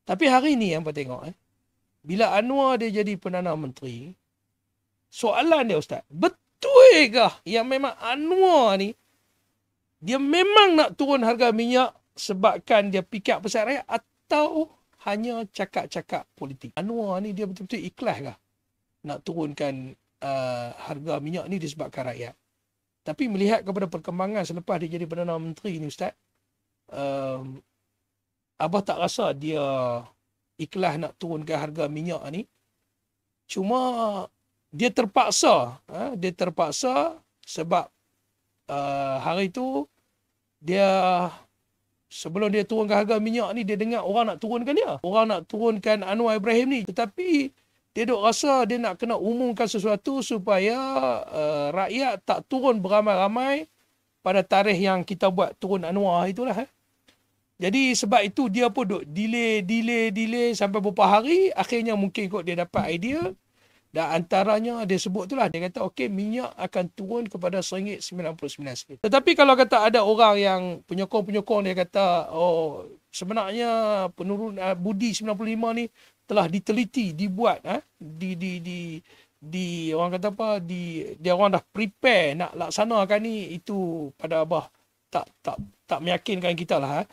Tapi hari ni yang tengok, bila Anwar dia jadi Perdana Menteri, soalan dia Ustaz, betulkah yang memang Anwar ni dia memang nak turun harga minyak sebabkan dia fikir pasal rakyat, atau hanya cakap-cakap politik? Anwar ni dia betul-betul ikhlas kah nak turunkan harga minyak ni disebabkan rakyat? Tapi melihat kepada perkembangan selepas dia jadi Perdana Menteri ni Ustaz, Abah tak rasa dia ikhlas nak turunkan harga minyak ni. Cuma dia terpaksa. Dia terpaksa sebab hari tu dia, sebelum dia turunkan harga minyak ni, dia dengar orang nak turunkan dia. Orang nak turunkan Anwar Ibrahim ni. Tetapi dia duk rasa dia nak kena umumkan sesuatu supaya rakyat tak turun beramai-ramai pada tarikh yang kita buat turun Anwar itulah. Jadi sebab itu dia pun duk delay sampai beberapa hari. Akhirnya mungkin kot dia dapat idea. Dan antaranya dia sebut itulah. Dia kata okey, minyak akan turun kepada RM1.99. Tetapi kalau kata ada orang yang penyokong-penyokong dia kata, oh sebenarnya penurunan budi 95 ni telah diteliti, dibuat, orang kata apa, dia orang dah prepare nak laksanakan ni, itu pada Abah tak meyakinkan kita lah.